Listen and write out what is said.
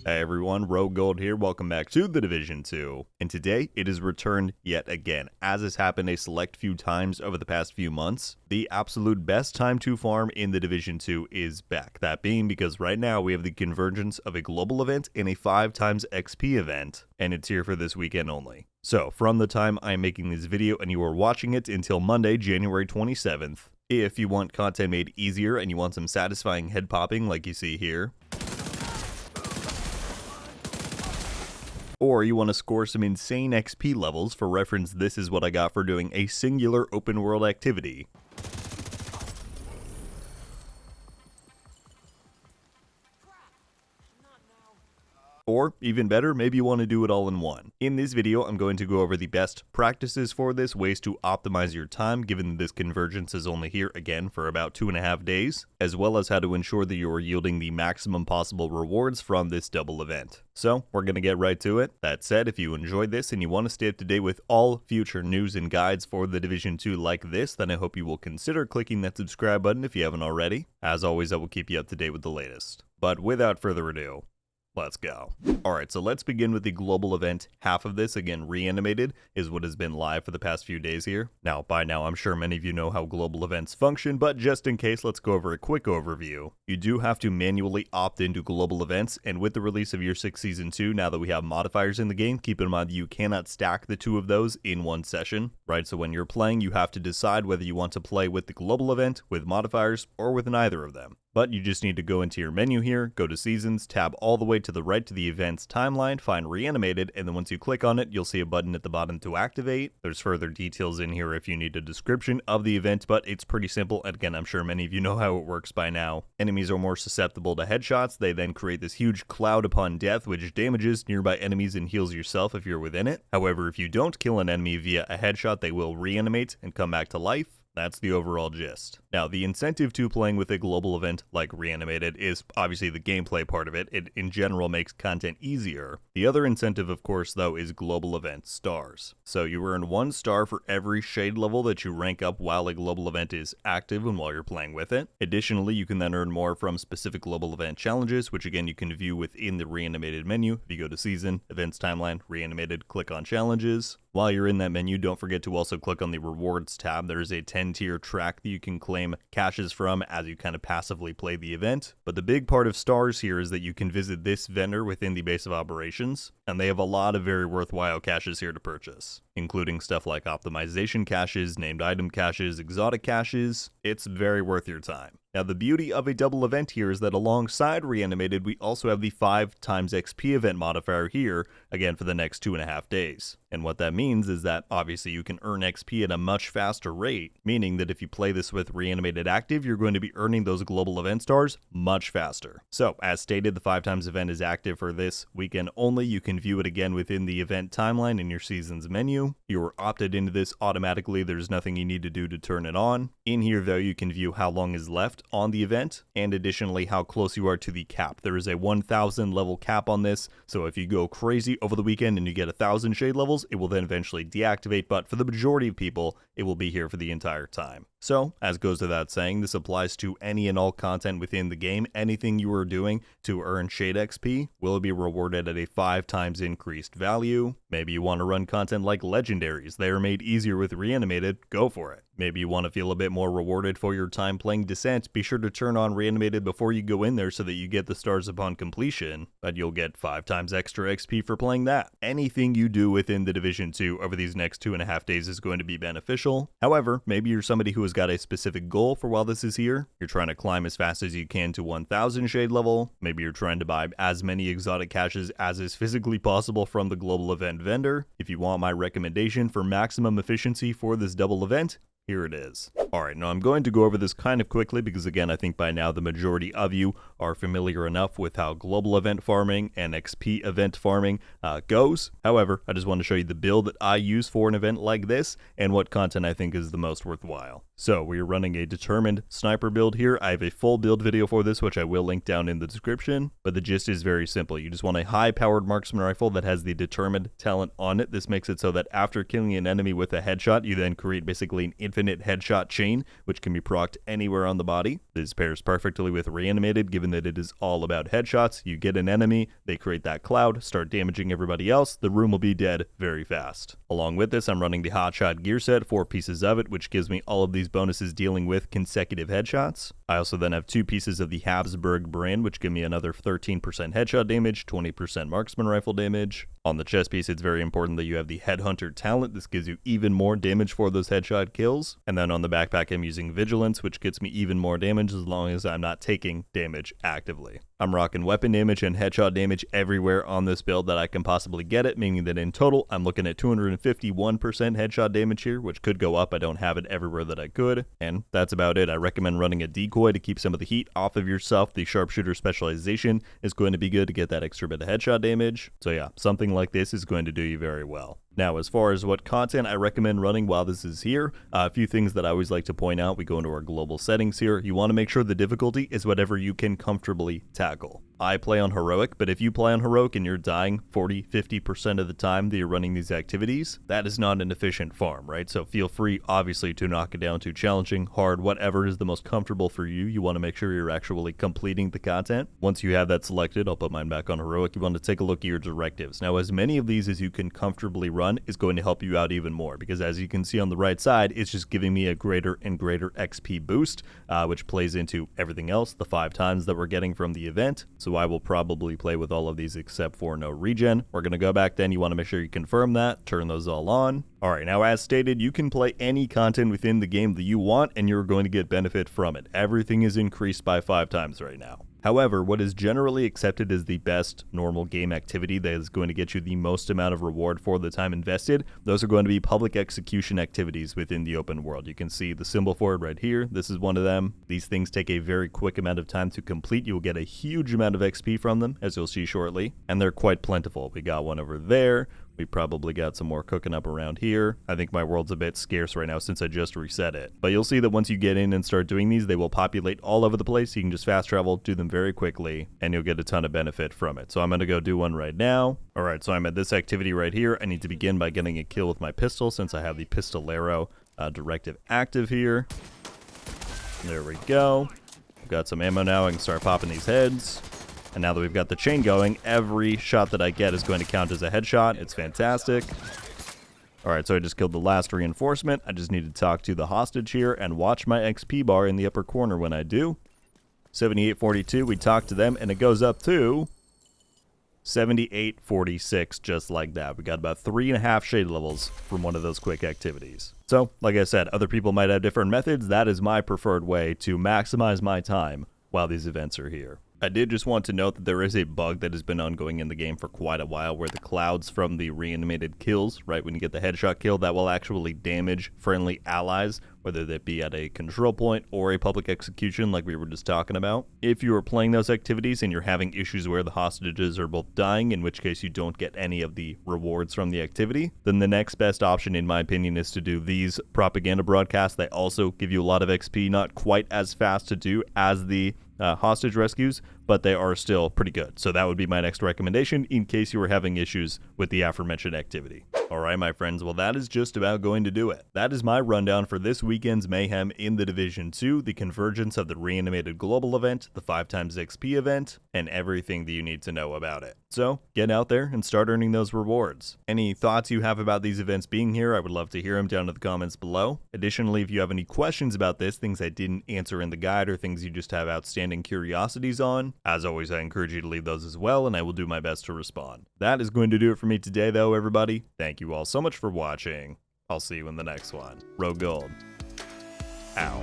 Hey everyone, RogueGold here, welcome back to The Division 2, and today it is returned yet again. As has happened a select few times over the past few months, the absolute best time to farm in The Division 2 is back. That being because right now we have the convergence of a global event and a 5 times XP event, and it's here for this weekend only. So, from the time I'm making this video and you are watching it until Monday, January 27th, if you want content made easier and you want some satisfying head popping like you see here, or you want to score some insane XP levels, for reference this is what I got for doing a singular open world activity. Or, even better, maybe you want to do it all in one. In this video, I'm going to go over the best practices for this, ways to optimize your time, given that this convergence is only here again for about 2.5 days, as well as how to ensure that you are yielding the maximum possible rewards from this double event. So, we're going to get right to it. That said, if you enjoyed this and you want to stay up to date with all future news and guides for The Division 2 like this, then I hope you will consider clicking that subscribe button if you haven't already. As always, I will keep you up to date with the latest. But without further ado, let's go. Alright, so let's begin with the global event. Half of this, again, Reanimated, is what has been live for the past few days here. Now, by now, I'm sure many of you know how global events function, but just in case, let's go over a quick overview. You do have to manually opt into global events, and with the release of Year 6 Season 2, now that we have modifiers in the game, keep in mind that you cannot stack the two of those in one session, right? So when you're playing, you have to decide whether you want to play with the global event, with modifiers, or with neither of them. But you just need to go into your menu here, go to Seasons, tab all the way to the right to the event's timeline, find Reanimated, and then once you click on it, you'll see a button at the bottom to activate. There's further details in here if you need a description of the event, but it's pretty simple. And again, I'm sure many of you know how it works by now. Enemies are more susceptible to headshots. They then create this huge cloud upon death, which damages nearby enemies and heals yourself if you're within it. However, if you don't kill an enemy via a headshot, they will reanimate and come back to life. That's the overall gist. Now, the incentive to playing with a global event like Reanimated is obviously the gameplay part of it. It in general makes content easier. The other incentive, of course, though, is global event stars. So you earn 1 star for every shade level that you rank up while a global event is active and while you're playing with it. Additionally, you can then earn more from specific global event challenges, which again you can view within the Reanimated menu. If you go to Season, Events Timeline, Reanimated, click on Challenges. While you're in that menu, don't forget to also click on the Rewards tab. There is a 10-tier track that you can claim caches from as you kind of passively play the event. But the big part of stars here is that you can visit this vendor within the base of operations, and they have a lot of very worthwhile caches here to purchase, including stuff like optimization caches, named item caches, exotic caches. It's very worth your time. Now, the beauty of a double event here is that alongside Reanimated, we also have the 5 times XP event modifier here, again for the next 2.5 days. And what that means is that obviously you can earn XP at a much faster rate, meaning that if you play this with Reanimated active, you're going to be earning those global event stars much faster. So, as stated, the 5 times event is active for this weekend only. You can view it again within the event timeline in your Seasons menu. You are opted into this automatically. There's nothing you need to do to turn it on. In here, though, you can view how long is left on the event, and additionally how close you are to the cap. There is a 1,000 level cap on this, so if you go crazy over the weekend and you get 1,000 shade levels, it will then eventually deactivate, but for the majority of people, it will be here for the entire time. So, as goes without saying, this applies to any and all content within the game. Anything you are doing to earn shade XP will be rewarded at a 5 times increased value. Maybe you want to run content like legendaries. They are made easier with Reanimated, go for it. Maybe you want to feel a bit more rewarded for your time playing Descent, be sure to turn on Reanimated before you go in there so that you get the stars upon completion, but you'll get 5 times extra XP for playing that. Anything you do within the Division 2 over these next 2.5 days is going to be beneficial. However, maybe you're somebody who has got a specific goal for while this is here. You're trying to climb as fast as you can to 1,000 shade level. Maybe you're trying to buy as many exotic caches as is physically possible from the global event vendor. If you want my recommendation for maximum efficiency for this double event, here it is. Alright, now I'm going to go over this kind of quickly because again, I think by now the majority of you are familiar enough with how global event farming and XP event farming goes. However, I just want to show you the build that I use for an event like this and what content I think is the most worthwhile. So we are running a determined sniper build here. I have a full build video for this, which I will link down in the description, but the gist is very simple. You just want a high-powered marksman rifle that has the determined talent on it. This makes it so that after killing an enemy with a headshot, you then create basically an infinite headshot chain, which can be procced anywhere on the body. This pairs perfectly with Reanimated, given that it is all about headshots. You get an enemy, they create that cloud, start damaging everybody else, the room will be dead very fast. Along with this, I'm running the hotshot gear set, 4 pieces of it, which gives me all of these bonuses dealing with consecutive headshots. I also then have 2 pieces of the Habsburg brand, which give me another 13% headshot damage, 20% marksman rifle damage. On the chest piece, it's very important that you have the Headhunter talent. This gives you even more damage for those headshot kills. And then on the backpack, I'm using Vigilance, which gets me even more damage as long as I'm not taking damage actively. I'm rocking weapon damage and headshot damage everywhere on this build that I can possibly get it, meaning that in total, I'm looking at 251% headshot damage here, which could go up. I don't have it everywhere that I could. And that's about it. I recommend running a decoy to keep some of the heat off of yourself. The sharpshooter specialization is going to be good to get that extra bit of headshot damage. So yeah, something like this is going to do you very well. Now, as far as what content I recommend running while this is here, a few things that I always like to point out. We go into our global settings here. You want to make sure the difficulty is whatever you can comfortably tackle. I play on heroic, but if you play on heroic and you're dying 40-50% of the time that you're running these activities, that is not an efficient farm, right? So feel free, obviously, to knock it down to challenging, hard, whatever is the most comfortable for you. You want to make sure you're actually completing the content. Once you have that selected, I'll put mine back on heroic. You want to take a look at your directives. Now, as many of these as you can comfortably run is going to help you out even more, because as you can see on the right side, it's just giving me a greater and greater XP boost, which plays into everything else, the 5 times that we're getting from the event. So I will probably play with all of these except for no regen. We're going to go back then. You want to make sure you confirm that, turn those all on. All right, now as stated, you can play any content within the game that you want and you're going to get benefit from it. Everything is increased by 5 times right now. However, what is generally accepted as the best normal game activity that is going to get you the most amount of reward for the time invested, those are going to be public execution activities within the open world. You can see the symbol for it right here. This is one of them. These things take a very quick amount of time to complete. You will get a huge amount of XP from them, as you'll see shortly, and they're quite plentiful. We got one over there. We probably got some more cooking up around here. I think my world's a bit scarce right now since I just reset it. But you'll see that once you get in and start doing these, they will populate all over the place. You can just fast travel, do them very quickly, and you'll get a ton of benefit from it. So I'm going to go do one right now. All right, so I'm at this activity right here. I need to begin by getting a kill with my pistol since I have the Pistolero directive active here. There we go. I've got some ammo now. I can start popping these heads. And now that we've got the chain going, every shot that I get is going to count as a headshot. It's fantastic. All right, so I just killed the last reinforcement. I just need to talk to the hostage here and watch my XP bar in the upper corner when I do. 7842, we talk to them, and it goes up to 7846, just like that. We got about 3.5 shade levels from one of those quick activities. So, like I said, other people might have different methods. That is my preferred way to maximize my time while these events are here. I did just want to note that there is a bug that has been ongoing in the game for quite a while where the clouds from the reanimated kills, right, when you get the headshot kill, that will actually damage friendly allies, whether that be at a control point or a public execution like we were just talking about. If you are playing those activities and you're having issues where the hostages are both dying, in which case you don't get any of the rewards from the activity, then the next best option, in my opinion, is to do these propaganda broadcasts. They also give you a lot of XP, not quite as fast to do as the hostage rescues, but they are still pretty good. So that would be my next recommendation in case you were having issues with the aforementioned activity. All right, my friends, well, that is just about going to do it. That is my rundown for this weekend's mayhem in the Division 2, the convergence of the Reanimated Global event, the 5x XP event, and everything that you need to know about it. So get out there and start earning those rewards. Any thoughts you have about these events being here, I would love to hear them down in the comments below. Additionally, if you have any questions about this, things I didn't answer in the guide or things you just have outstanding curiosities on, as always, I encourage you to leave those as well, and I will do my best to respond. That is going to do it for me today, though, everybody. Thank you all so much for watching. I'll see you in the next one. RogueGold. Ow.